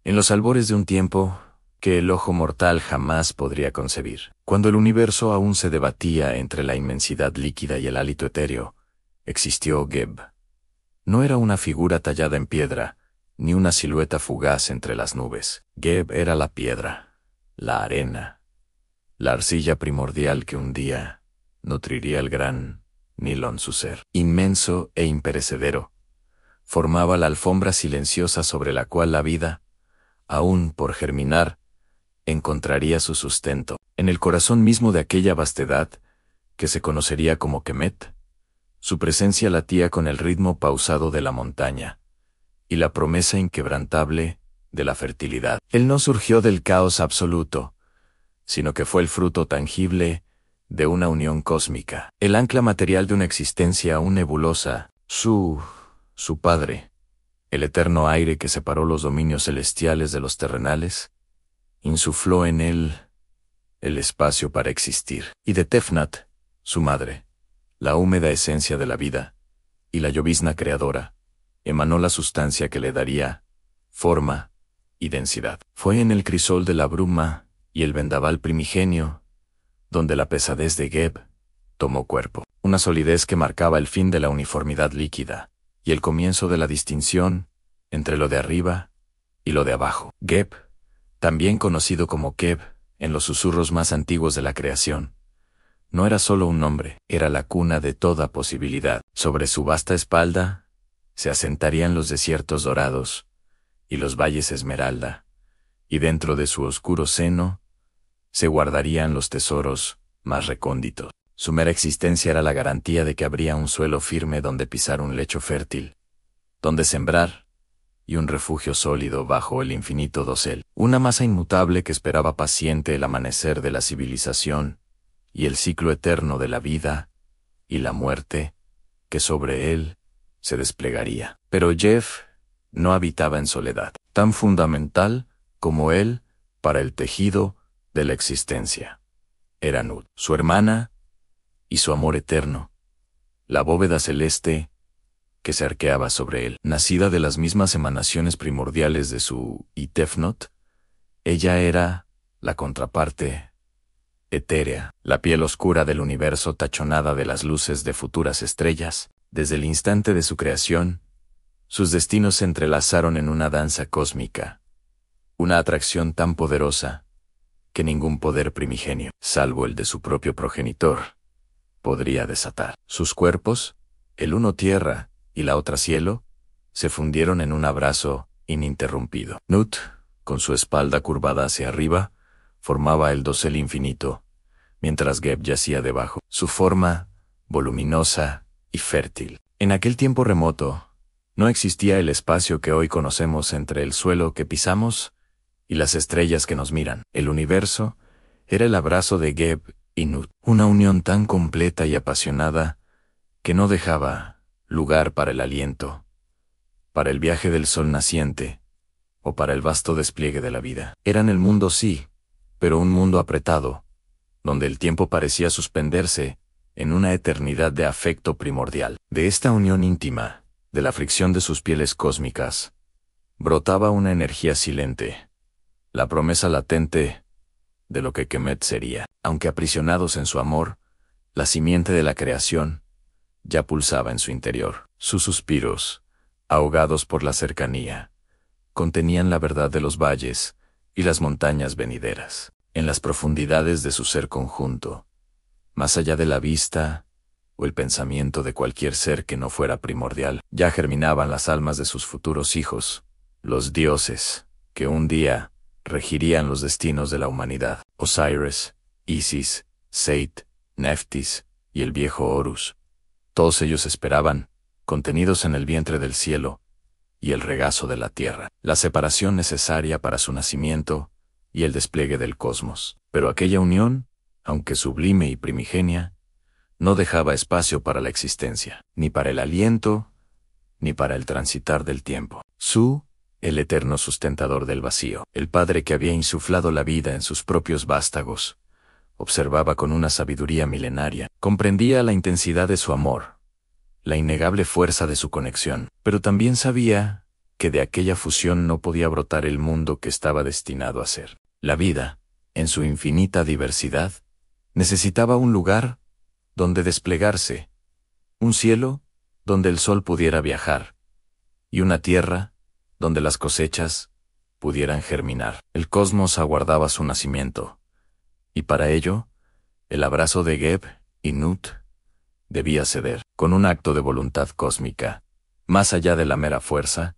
en los albores de un tiempo que el ojo mortal jamás podría concebir. Cuando el universo aún se debatía entre la inmensidad líquida y el hálito etéreo, existió Geb. No era una figura tallada en piedra, ni una silueta fugaz entre las nubes. Geb era la piedra, la arena, la arcilla primordial que un día nutriría el gran Nilón. Su ser, inmenso e imperecedero, formaba la alfombra silenciosa sobre la cual la vida, aún por germinar, encontraría su sustento. En el corazón mismo de aquella vastedad, que se conocería como Kemet, su presencia latía con el ritmo pausado de la montaña y la promesa inquebrantable de la fertilidad. Él no surgió del caos absoluto, sino que fue el fruto tangible de una unión cósmica, el ancla material de una existencia aún nebulosa, su padre, el eterno aire que separó los dominios celestiales de los terrenales, insufló en él el espacio para existir. Y de Tefnat, su madre, la húmeda esencia de la vida, y la llovizna creadora, emanó la sustancia que le daría forma y densidad. Fue en el crisol de la bruma y el vendaval primigenio, donde la pesadez de Geb tomó cuerpo, una solidez que marcaba el fin de la uniformidad líquida y el comienzo de la distinción entre lo de arriba y lo de abajo. Geb, también conocido como Keb en los susurros más antiguos de la creación, no era solo un nombre, era la cuna de toda posibilidad. Sobre su vasta espalda se asentarían los desiertos dorados y los valles esmeralda, y dentro de su oscuro seno se guardarían los tesoros más recónditos. Su mera existencia era la garantía de que habría un suelo firme donde pisar, un lecho fértil, donde sembrar, y un refugio sólido bajo el infinito dosel. Una masa inmutable que esperaba paciente el amanecer de la civilización y el ciclo eterno de la vida y la muerte que sobre él se desplegaría. Pero Jeff no habitaba en soledad, tan fundamental como él para el tejido de la existencia. Era Nut, su hermana y su amor eterno, la bóveda celeste que se arqueaba sobre él. Nacida de las mismas emanaciones primordiales de su Tefnot, ella era la contraparte etérea, la piel oscura del universo tachonada de las luces de futuras estrellas. Desde el instante de su creación, sus destinos se entrelazaron en una danza cósmica, una atracción tan poderosa que ningún poder primigenio, salvo el de su propio progenitor, podría desatar. Sus cuerpos, el uno tierra y la otra cielo, se fundieron en un abrazo ininterrumpido. Nut, con su espalda curvada hacia arriba, formaba el dosel infinito, mientras Geb yacía debajo, su forma voluminosa y fértil. En aquel tiempo remoto, no existía el espacio que hoy conocemos entre el suelo que pisamos y las estrellas que nos miran. El universo era el abrazo de Geb y Nut, una unión tan completa y apasionada que no dejaba lugar para el aliento, para el viaje del sol naciente o para el vasto despliegue de la vida. Eran el mundo, sí, pero un mundo apretado, donde el tiempo parecía suspenderse en una eternidad de afecto primordial. De esta unión íntima, de la fricción de sus pieles cósmicas, brotaba una energía silente, la promesa latente de lo que Kemet sería. Aunque aprisionados en su amor, la simiente de la creación ya pulsaba en su interior. Sus suspiros, ahogados por la cercanía, contenían la verdad de los valles y las montañas venideras. En las profundidades de su ser conjunto, más allá de la vista o el pensamiento de cualquier ser que no fuera primordial, ya germinaban las almas de sus futuros hijos, los dioses, que un día regirían los destinos de la humanidad. Osiris, Isis, Seit, Neftis y el viejo Horus. Todos ellos esperaban, contenidos en el vientre del cielo y el regazo de la tierra, la separación necesaria para su nacimiento y el despliegue del cosmos. Pero aquella unión, aunque sublime y primigenia, no dejaba espacio para la existencia, ni para el aliento, ni para el transitar del tiempo. El eterno sustentador del vacío, el padre que había insuflado la vida en sus propios vástagos, observaba con una sabiduría milenaria, comprendía la intensidad de su amor, la innegable fuerza de su conexión, pero también sabía que de aquella fusión no podía brotar el mundo que estaba destinado a ser. La vida, en su infinita diversidad, necesitaba un lugar donde desplegarse, un cielo donde el sol pudiera viajar, y una tierra donde las cosechas pudieran germinar. El cosmos aguardaba su nacimiento, y para ello, el abrazo de Geb y Nut debía ceder. Con un acto de voluntad cósmica, más allá de la mera fuerza,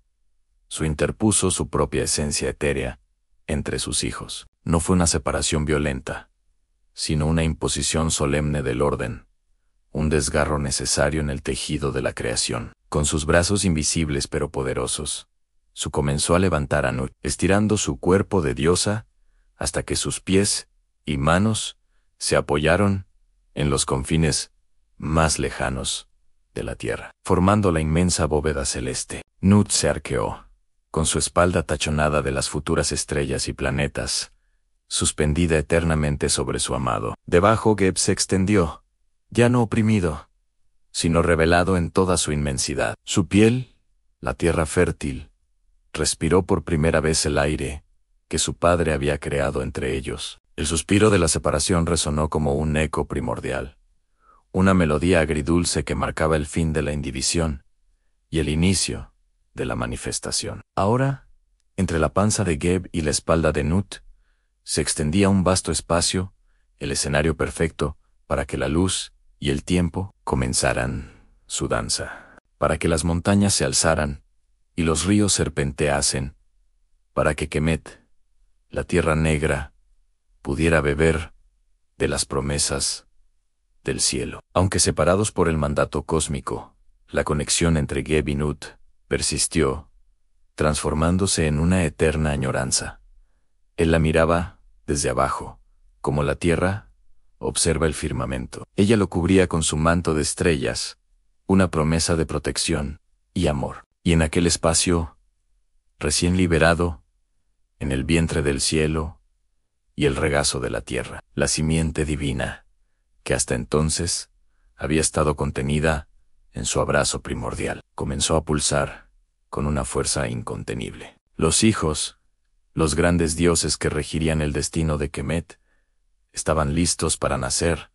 su interpuso su propia esencia etérea entre sus hijos. No fue una separación violenta, sino una imposición solemne del orden, un desgarro necesario en el tejido de la creación. Con sus brazos invisibles pero poderosos, su comenzó a levantar a Nut, estirando su cuerpo de diosa hasta que sus pies y manos se apoyaron en los confines más lejanos de la tierra, formando la inmensa bóveda celeste. Nut se arqueó, con su espalda tachonada de las futuras estrellas y planetas, suspendida eternamente sobre su amado. Debajo Geb se extendió, ya no oprimido, sino revelado en toda su inmensidad. Su piel, la tierra fértil, respiró por primera vez el aire que su padre había creado entre ellos. El suspiro de la separación resonó como un eco primordial, una melodía agridulce que marcaba el fin de la indivisión y el inicio de la manifestación. Ahora, entre la panza de Geb y la espalda de Nut, se extendía un vasto espacio, el escenario perfecto para que la luz y el tiempo comenzaran su danza, para que las montañas se alzaran y los ríos serpenteasen, para que Kemet, la tierra negra, pudiera beber de las promesas del cielo. Aunque separados por el mandato cósmico, la conexión entre Geb y Nut persistió, transformándose en una eterna añoranza. Él la miraba desde abajo, como la tierra observa el firmamento. Ella lo cubría con su manto de estrellas, una promesa de protección y amor. Y en aquel espacio, recién liberado, en el vientre del cielo y el regazo de la tierra, la simiente divina, que hasta entonces había estado contenida en su abrazo primordial, comenzó a pulsar con una fuerza incontenible. Los hijos, los grandes dioses que regirían el destino de Kemet, estaban listos para nacer,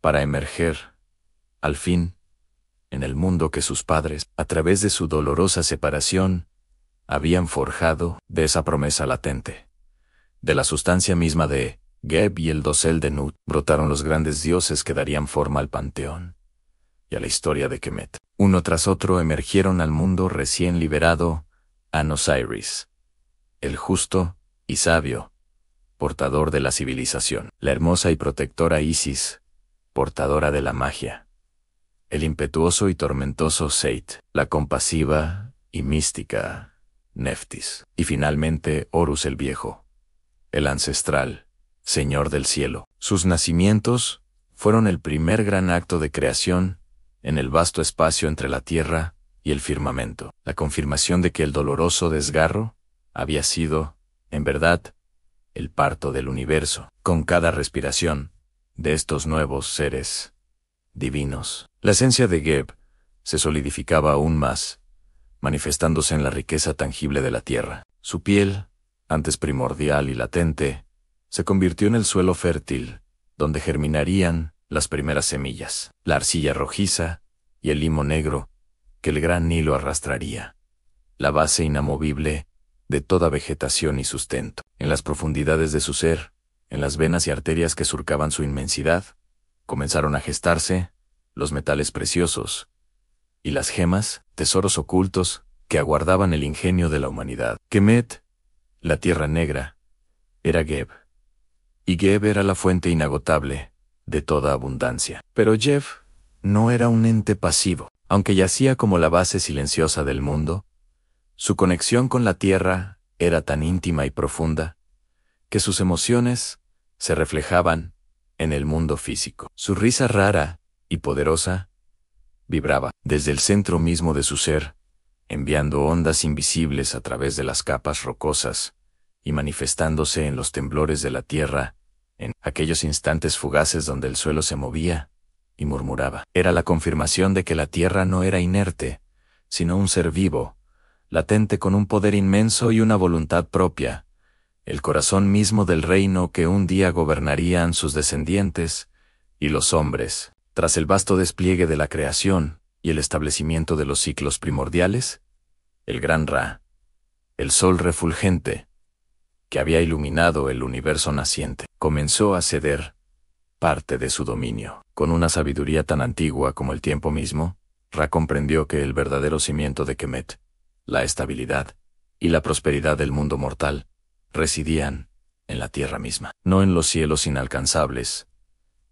para emerger, al fin, en el mundo que sus padres, a través de su dolorosa separación, habían forjado de esa promesa latente. De la sustancia misma de Geb y el dosel de Nut, brotaron los grandes dioses que darían forma al panteón y a la historia de Kemet. Uno tras otro emergieron al mundo recién liberado An-Osiris, el justo y sabio, portador de la civilización, la hermosa y protectora Isis, portadora de la magia, el impetuoso y tormentoso Seit, la compasiva y mística Neftis, y finalmente Horus el Viejo, el ancestral, Señor del Cielo. Sus nacimientos fueron el primer gran acto de creación en el vasto espacio entre la tierra y el firmamento, la confirmación de que el doloroso desgarro había sido, en verdad, el parto del universo. Con cada respiración de estos nuevos seres divinos, la esencia de Geb se solidificaba aún más, manifestándose en la riqueza tangible de la tierra. Su piel, antes primordial y latente, se convirtió en el suelo fértil, donde germinarían las primeras semillas, la arcilla rojiza y el limo negro que el gran Nilo arrastraría, la base inamovible de toda vegetación y sustento. En las profundidades de su ser, en las venas y arterias que surcaban su inmensidad, comenzaron a gestarse los metales preciosos y las gemas, tesoros ocultos que aguardaban el ingenio de la humanidad. Kemet, la tierra negra, era Geb, y Geb era la fuente inagotable de toda abundancia. Pero Geb no era un ente pasivo. Aunque yacía como la base silenciosa del mundo, su conexión con la tierra era tan íntima y profunda que sus emociones se reflejaban en el mundo físico. Su risa rara y poderosa vibraba desde el centro mismo de su ser, enviando ondas invisibles a través de las capas rocosas y manifestándose en los temblores de la tierra, en aquellos instantes fugaces donde el suelo se movía y murmuraba. Era la confirmación de que la tierra no era inerte, sino un ser vivo, latente con un poder inmenso y una voluntad propia, el corazón mismo del reino que un día gobernarían sus descendientes y los hombres. Tras el vasto despliegue de la creación y el establecimiento de los ciclos primordiales, el gran Ra, el sol refulgente, que había iluminado el universo naciente, comenzó a ceder parte de su dominio. Con una sabiduría tan antigua como el tiempo mismo, Ra comprendió que el verdadero cimiento de Kemet, la estabilidad y la prosperidad del mundo mortal, residían en la tierra misma, no en los cielos inalcanzables,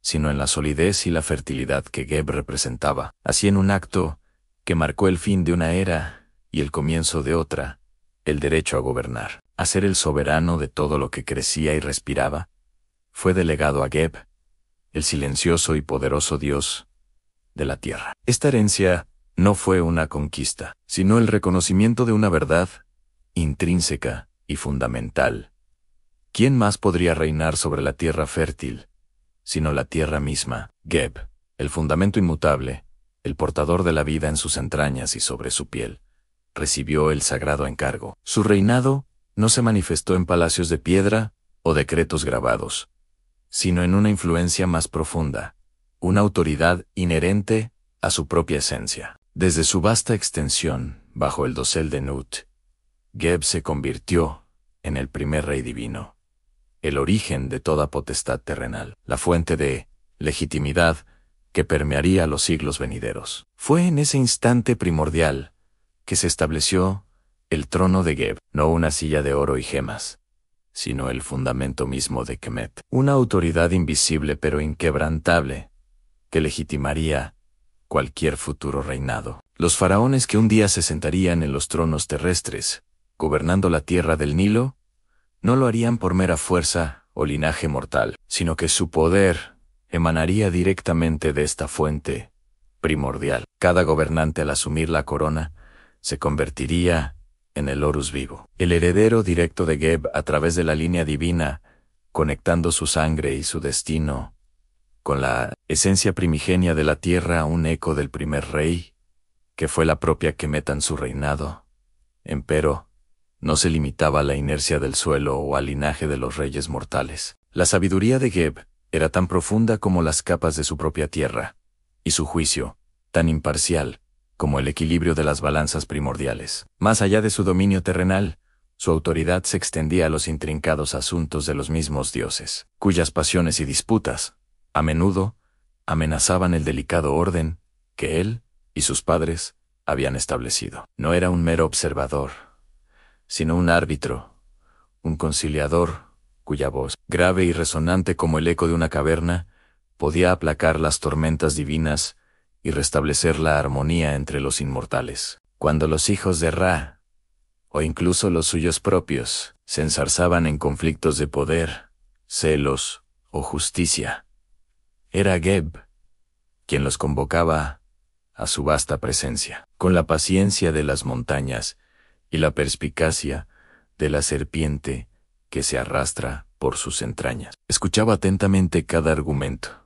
sino en la solidez y la fertilidad que Geb representaba. Así, en un acto que marcó el fin de una era y el comienzo de otra, el derecho a gobernar, a ser el soberano de todo lo que crecía y respiraba, fue delegado a Geb, el silencioso y poderoso dios de la tierra. Esta herencia no fue una conquista, sino el reconocimiento de una verdad intrínseca y fundamental. ¿Quién más podría reinar sobre la tierra fértil, sino la tierra misma? Geb, el fundamento inmutable, el portador de la vida en sus entrañas y sobre su piel, recibió el sagrado encargo. Su reinado no se manifestó en palacios de piedra o decretos grabados, sino en una influencia más profunda, una autoridad inherente a su propia esencia. Desde su vasta extensión, bajo el dosel de Nut, Geb se convirtió en el primer rey divino, el origen de toda potestad terrenal, la fuente de legitimidad que permearía los siglos venideros. Fue en ese instante primordial que se estableció el trono de Geb, no una silla de oro y gemas, sino el fundamento mismo de Kemet, una autoridad invisible pero inquebrantable, que legitimaría cualquier futuro reinado. Los faraones que un día se sentarían en los tronos terrestres, gobernando la tierra del Nilo, no lo harían por mera fuerza o linaje mortal, sino que su poder emanaría directamente de esta fuente primordial. Cada gobernante, al asumir la corona, se convertiría en el Horus vivo, el heredero directo de Geb a través de la línea divina, conectando su sangre y su destino con la esencia primigenia de la tierra, un eco del primer rey, que fue la propia Kemet en su reinado. Empero, no se limitaba a la inercia del suelo o al linaje de los reyes mortales. La sabiduría de Geb era tan profunda como las capas de su propia tierra, y su juicio, tan imparcial como el equilibrio de las balanzas primordiales. Más allá de su dominio terrenal, su autoridad se extendía a los intrincados asuntos de los mismos dioses, cuyas pasiones y disputas, a menudo, amenazaban el delicado orden que él y sus padres habían establecido. No era un mero observador, sino un árbitro, un conciliador, cuya voz, grave y resonante como el eco de una caverna, podía aplacar las tormentas divinas y restablecer la armonía entre los inmortales. Cuando los hijos de Ra, o incluso los suyos propios, se enzarzaban en conflictos de poder, celos o justicia, era Geb quien los convocaba a su vasta presencia, con la paciencia de las montañas y la perspicacia de la serpiente que se arrastra por sus entrañas. Escuchaba atentamente cada argumento,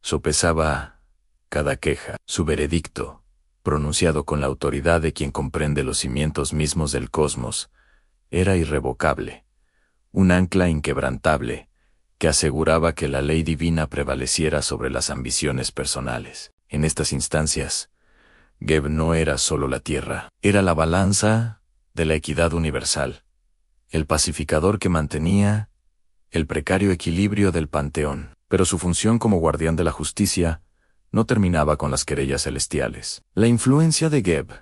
sopesaba cada queja. Su veredicto, pronunciado con la autoridad de quien comprende los cimientos mismos del cosmos, era irrevocable, un ancla inquebrantable que aseguraba que la ley divina prevaleciera sobre las ambiciones personales. En estas instancias, Geb no era solo la tierra, era la balanza de la equidad universal, el pacificador que mantenía el precario equilibrio del panteón. Pero su función como guardián de la justicia no terminaba con las querellas celestiales. La influencia de Geb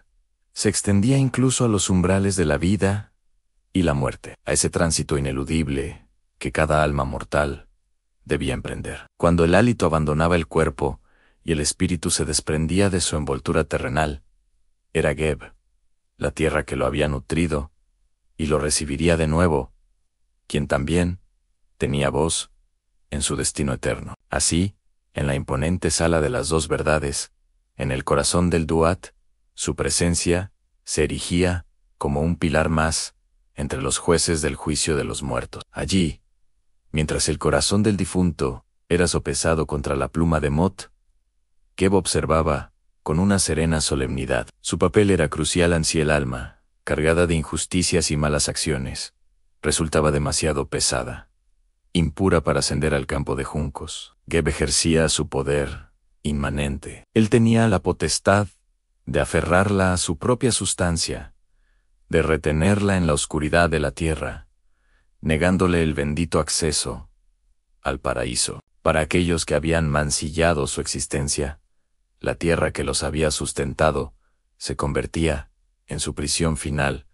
se extendía incluso a los umbrales de la vida y la muerte, a ese tránsito ineludible que cada alma mortal debía emprender. Cuando el hálito abandonaba el cuerpo y el espíritu se desprendía de su envoltura terrenal, era Geb, la tierra que lo había nutrido y lo recibiría de nuevo, quien también tenía voz en su destino eterno. Así, en la imponente sala de las dos verdades, en el corazón del Duat, su presencia se erigía como un pilar más entre los jueces del juicio de los muertos. Allí, mientras el corazón del difunto era sopesado contra la pluma de Mot, Geb observaba con una serena solemnidad. Su papel era crucial ansí el alma, cargada de injusticias y malas acciones, resultaba demasiado pesada, impura para ascender al campo de juncos. Geb ejercía su poder inmanente. Él tenía la potestad de aferrarla a su propia sustancia, de retenerla en la oscuridad de la tierra, negándole el bendito acceso al paraíso. Para aquellos que habían mancillado su existencia, la tierra que los había sustentado se convertía, en su prisión final,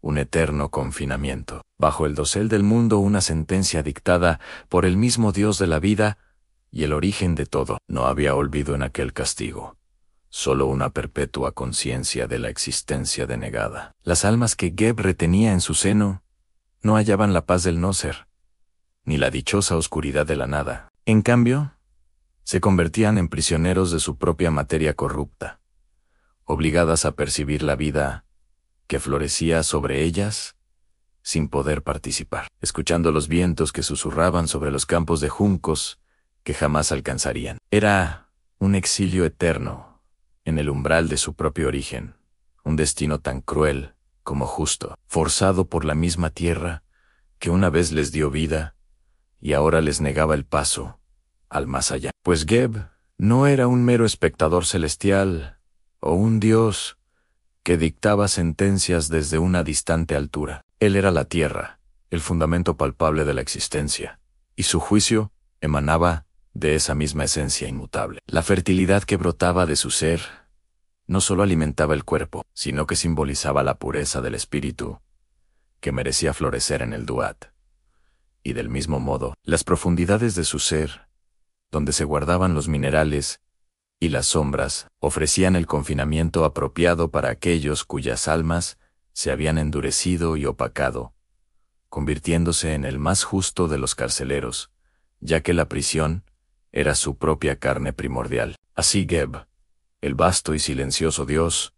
un eterno confinamiento. Bajo el dosel del mundo, una sentencia dictada por el mismo Dios de la vida y el origen de todo. No había olvido en aquel castigo, solo una perpetua conciencia de la existencia denegada. Las almas que Geb retenía en su seno no hallaban la paz del no ser, ni la dichosa oscuridad de la nada. En cambio, se convertían en prisioneros de su propia materia corrupta, obligadas a percibir la vida que florecía sobre ellas sin poder participar, escuchando los vientos que susurraban sobre los campos de juncos que jamás alcanzarían. Era un exilio eterno en el umbral de su propio origen, un destino tan cruel como justo, forzado por la misma tierra que una vez les dio vida y ahora les negaba el paso al más allá. Pues Geb no era un mero espectador celestial o un dios que dictaba sentencias desde una distante altura. Él era la tierra, el fundamento palpable de la existencia, y su juicio emanaba de esa misma esencia inmutable. La fertilidad que brotaba de su ser no solo alimentaba el cuerpo, sino que simbolizaba la pureza del espíritu, que merecía florecer en el Duat. Y del mismo modo, las profundidades de su ser, donde se guardaban los minerales y las sombras, ofrecían el confinamiento apropiado para aquellos cuyas almas se habían endurecido y opacado, convirtiéndose en el más justo de los carceleros, ya que la prisión era su propia carne primordial. Así Geb, el vasto y silencioso Dios,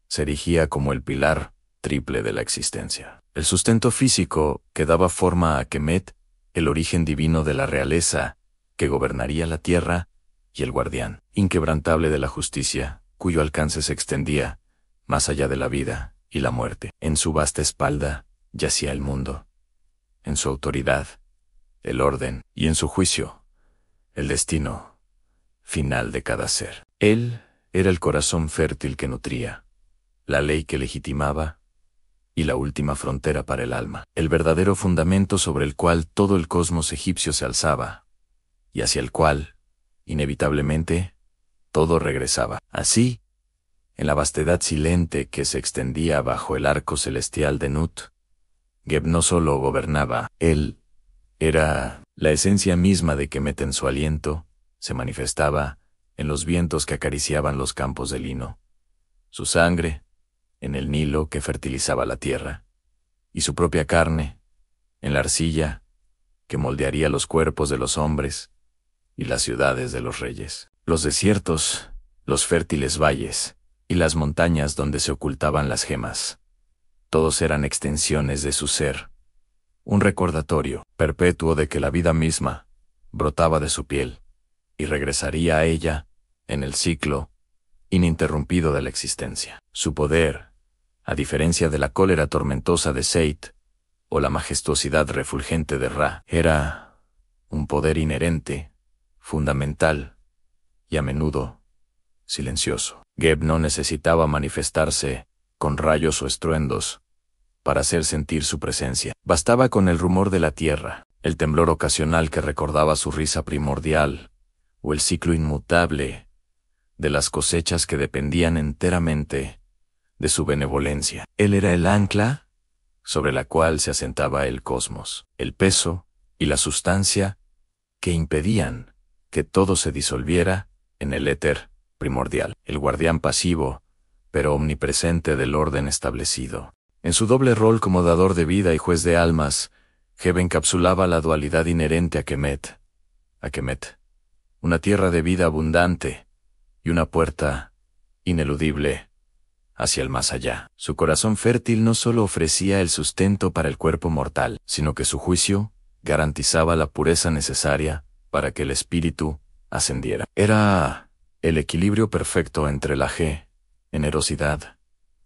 se erigía como el pilar triple de la existencia. El sustento físico que daba forma a Kemet, el origen divino de la realeza que gobernaría la tierra, y el guardián inquebrantable de la justicia, cuyo alcance se extendía más allá de la vida y la muerte. En su vasta espalda yacía el mundo, en su autoridad, el orden, y en su juicio, el destino final de cada ser. Él era el corazón fértil que nutría, la ley que legitimaba y la última frontera para el alma, el verdadero fundamento sobre el cual todo el cosmos egipcio se alzaba, y hacia el cual, inevitablemente, todo regresaba. Así, en la vastedad silente que se extendía bajo el arco celestial de Nut, Geb no solo gobernaba, él era la esencia misma de Kemet. En su aliento se manifestaba en los vientos que acariciaban los campos de lino, su sangre en el Nilo que fertilizaba la tierra, y su propia carne en la arcilla que moldearía los cuerpos de los hombres y las ciudades de los reyes. Los desiertos, los fértiles valles y las montañas donde se ocultaban las gemas, todos eran extensiones de su ser, un recordatorio perpetuo de que la vida misma brotaba de su piel y regresaría a ella en el ciclo ininterrumpido de la existencia. Su poder, a diferencia de la cólera tormentosa de Seit o la majestuosidad refulgente de Ra, era un poder inherente, fundamental y a menudo silencioso. Geb no necesitaba manifestarse con rayos o estruendos para hacer sentir su presencia. Bastaba con el rumor de la tierra, el temblor ocasional que recordaba su risa primordial, o el ciclo inmutable de las cosechas que dependían enteramente de su benevolencia. Él era el ancla sobre la cual se asentaba el cosmos, el peso y la sustancia que impedían que todo se disolviera en el éter primordial, el guardián pasivo, pero omnipresente del orden establecido. En su doble rol como dador de vida y juez de almas, Geb encapsulaba la dualidad inherente a Kemet, una tierra de vida abundante y una puerta ineludible hacia el más allá. Su corazón fértil no solo ofrecía el sustento para el cuerpo mortal, sino que su juicio garantizaba la pureza necesaria para que el espíritu ascendiera. Era el equilibrio perfecto entre la generosidad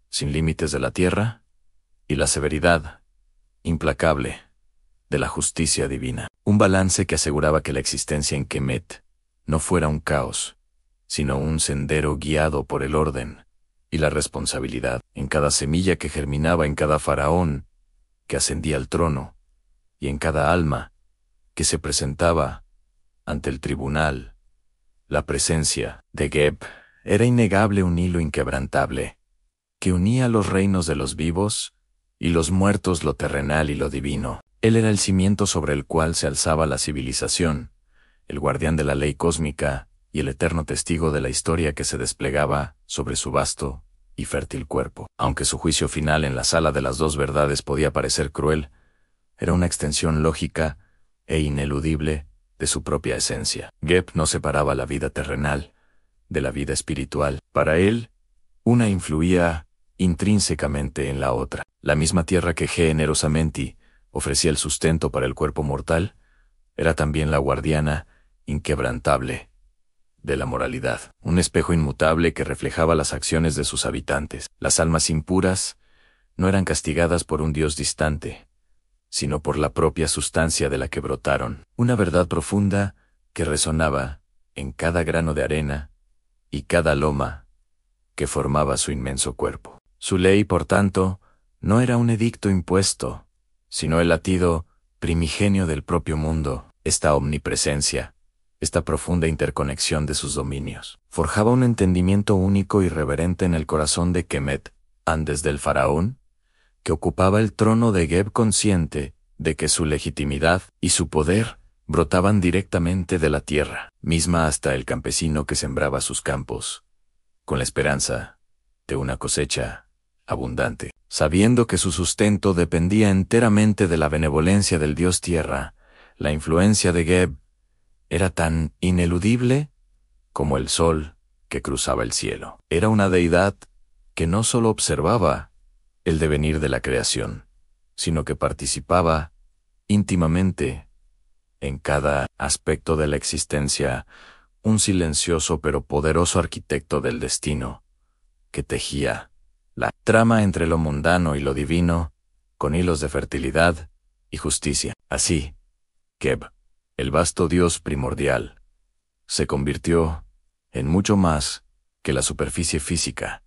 sin límites de la tierra y la severidad, implacable, de la justicia divina. Un balance que aseguraba que la existencia en Kemet no fuera un caos, sino un sendero guiado por el orden y la responsabilidad. En cada semilla que germinaba en cada faraón que ascendía al trono, y en cada alma que se presentaba ante el tribunal, la presencia de Geb era innegable, un hilo inquebrantable, que unía los reinos de los vivos y los muertos, lo terrenal y lo divino. Él era el cimiento sobre el cual se alzaba la civilización, el guardián de la ley cósmica y el eterno testigo de la historia que se desplegaba sobre su vasto y fértil cuerpo. Aunque su juicio final en la sala de las dos verdades podía parecer cruel, era una extensión lógica e ineludible de su propia esencia. Geb no separaba la vida terrenal de la vida espiritual. Para él, una influía intrínsecamente en la otra. La misma tierra que generosamente ofrecía el sustento para el cuerpo mortal, era también la guardiana inquebrantable de la moralidad, un espejo inmutable que reflejaba las acciones de sus habitantes. Las almas impuras no eran castigadas por un Dios distante, sino por la propia sustancia de la que brotaron, una verdad profunda que resonaba en cada grano de arena y cada loma que formaba su inmenso cuerpo. Su ley, por tanto, no era un edicto impuesto, sino el latido primigenio del propio mundo. Esta omnipresencia, esta profunda interconexión de sus dominios, forjaba un entendimiento único y reverente en el corazón de Kemet, antes del faraón, que ocupaba el trono de Geb, consciente de que su legitimidad y su poder brotaban directamente de la tierra misma, hasta el campesino que sembraba sus campos, con la esperanza de una cosecha abundante. Sabiendo que su sustento dependía enteramente de la benevolencia del dios tierra, la influencia de Geb era tan ineludible como el sol que cruzaba el cielo. Era una deidad que no solo observaba el devenir de la creación, sino que participaba íntimamente en cada aspecto de la existencia, un silencioso pero poderoso arquitecto del destino, que tejía la trama entre lo mundano y lo divino, con hilos de fertilidad y justicia. Así, Geb, el vasto Dios primordial, se convirtió en mucho más que la superficie física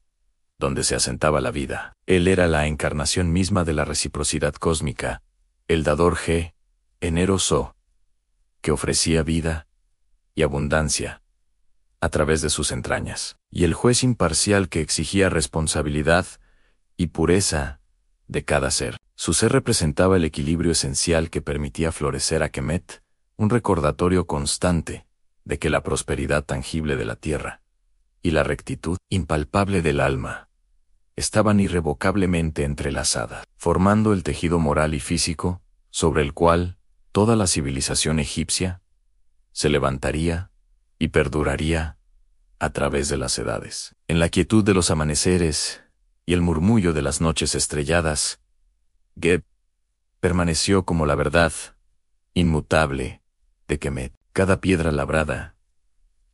donde se asentaba la vida. Él era la encarnación misma de la reciprocidad cósmica, el dador generoso, que ofrecía vida y abundancia a través de sus entrañas, y el juez imparcial que exigía responsabilidad y pureza de cada ser. Su ser representaba el equilibrio esencial que permitía florecer a Kemet, un recordatorio constante de que la prosperidad tangible de la tierra y la rectitud impalpable del alma estaban irrevocablemente entrelazadas, formando el tejido moral y físico sobre el cual toda la civilización egipcia se levantaría y perduraría a través de las edades. En la quietud de los amaneceres y el murmullo de las noches estrelladas, Geb permaneció como la verdad inmutable de Kemet. Cada piedra labrada,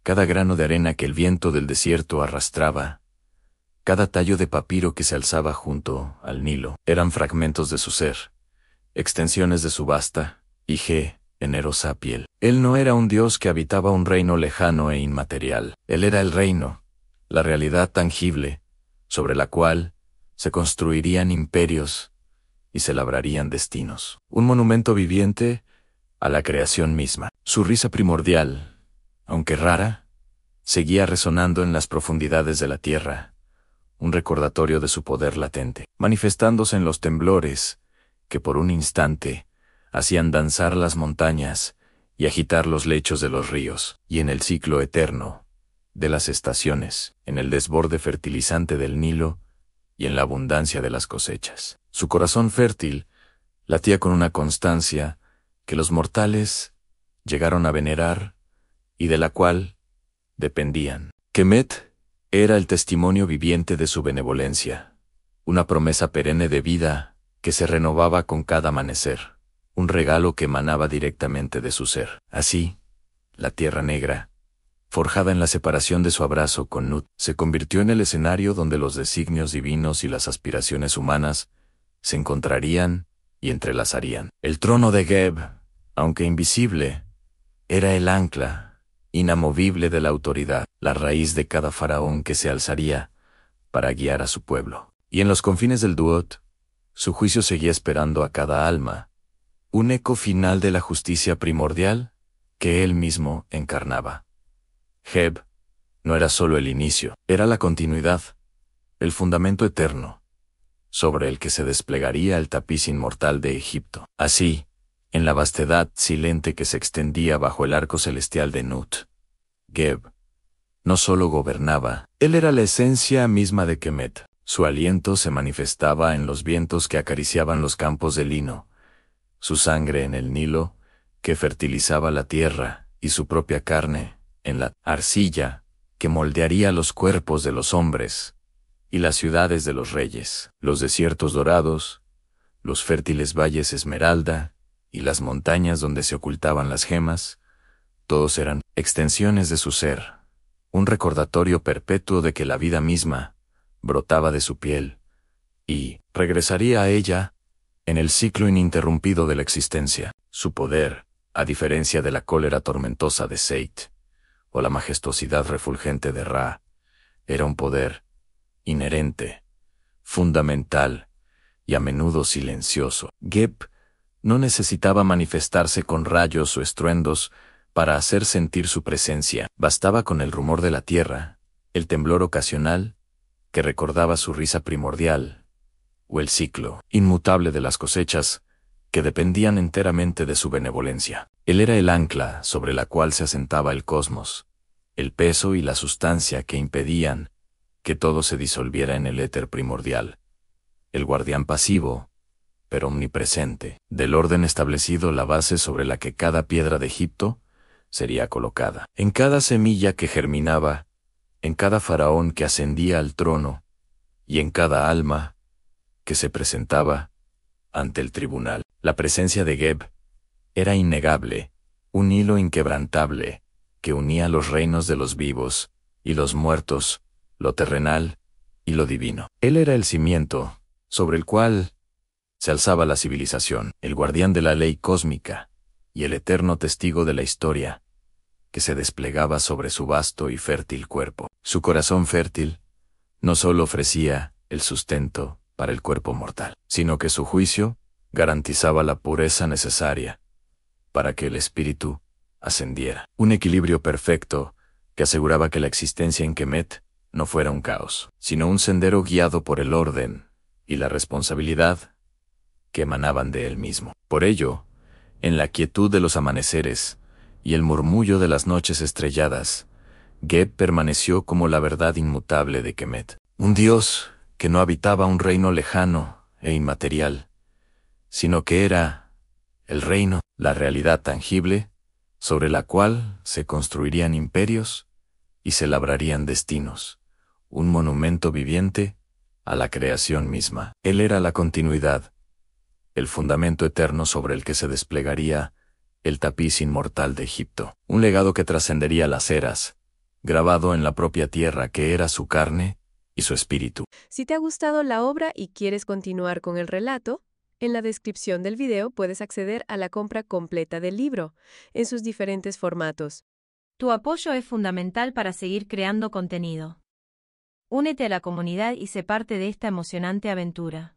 cada grano de arena que el viento del desierto arrastraba, cada tallo de papiro que se alzaba junto al Nilo, eran fragmentos de su ser, extensiones de su vasta y generosa piel. Él no era un dios que habitaba un reino lejano e inmaterial. Él era el reino, la realidad tangible, sobre la cual se construirían imperios y se labrarían destinos. Un monumento viviente a la creación misma. Su risa primordial, aunque rara, seguía resonando en las profundidades de la tierra, un recordatorio de su poder latente, manifestándose en los temblores que por un instante hacían danzar las montañas y agitar los lechos de los ríos, y en el ciclo eterno de las estaciones, en el desborde fertilizante del Nilo y en la abundancia de las cosechas. Su corazón fértil latía con una constancia que los mortales llegaron a venerar y de la cual dependían. Kemet era el testimonio viviente de su benevolencia, una promesa perenne de vida que se renovaba con cada amanecer, un regalo que emanaba directamente de su ser. Así, la Tierra Negra, forjada en la separación de su abrazo con Nut, se convirtió en el escenario donde los designios divinos y las aspiraciones humanas se encontrarían y entrelazarían. El trono de Geb, aunque invisible, era el ancla inamovible de la autoridad, la raíz de cada faraón que se alzaría para guiar a su pueblo. Y en los confines del Duot, su juicio seguía esperando a cada alma, un eco final de la justicia primordial que él mismo encarnaba. Geb no era solo el inicio, era la continuidad, el fundamento eterno, sobre el que se desplegaría el tapiz inmortal de Egipto. Así, en la vastedad silente que se extendía bajo el arco celestial de Nut, Geb no solo gobernaba, él era la esencia misma de Kemet. Su aliento se manifestaba en los vientos que acariciaban los campos de lino, su sangre en el Nilo, que fertilizaba la tierra, y su propia carne, en la arcilla, que moldearía los cuerpos de los hombres, y las ciudades de los reyes, los desiertos dorados, los fértiles valles esmeralda, y las montañas donde se ocultaban las gemas, todos eran extensiones de su ser, un recordatorio perpetuo de que la vida misma brotaba de su piel, y regresaría a ella en el ciclo ininterrumpido de la existencia. Su poder, a diferencia de la cólera tormentosa de Seit, o la majestuosidad refulgente de Ra, era un poder inherente, fundamental y a menudo silencioso. Geb no necesitaba manifestarse con rayos o estruendos para hacer sentir su presencia. Bastaba con el rumor de la tierra, el temblor ocasional, que recordaba su risa primordial, o el ciclo inmutable de las cosechas, que dependían enteramente de su benevolencia. Él era el ancla sobre la cual se asentaba el cosmos, el peso y la sustancia que impedían que todo se disolviera en el éter primordial, el guardián pasivo, pero omnipresente, del orden establecido, la base sobre la que cada piedra de Egipto sería colocada. En cada semilla que germinaba, en cada faraón que ascendía al trono, y en cada alma que se presentaba ante el tribunal. La presencia de Geb era innegable, un hilo inquebrantable que unía los reinos de los vivos y los muertos, lo terrenal y lo divino. Él era el cimiento sobre el cual se alzaba la civilización, el guardián de la ley cósmica y el eterno testigo de la historia que se desplegaba sobre su vasto y fértil cuerpo. Su corazón fértil no solo ofrecía el sustento para el cuerpo mortal, sino que su juicio garantizaba la pureza necesaria para que el espíritu ascendiera. Un equilibrio perfecto que aseguraba que la existencia en Kemet no fuera un caos, sino un sendero guiado por el orden y la responsabilidad que emanaban de él mismo. Por ello, en la quietud de los amaneceres y el murmullo de las noches estrelladas, Geb permaneció como la verdad inmutable de Kemet, un dios que no habitaba un reino lejano e inmaterial, sino que era el reino, la realidad tangible, sobre la cual se construirían imperios y se labrarían destinos, un monumento viviente a la creación misma. Él era la continuidad, el fundamento eterno sobre el que se desplegaría el tapiz inmortal de Egipto, un legado que trascendería las eras, grabado en la propia tierra que era su carne y su espíritu. Si te ha gustado la obra y quieres continuar con el relato, en la descripción del video puedes acceder a la compra completa del libro, en sus diferentes formatos. Tu apoyo es fundamental para seguir creando contenido. Únete a la comunidad y sé parte de esta emocionante aventura.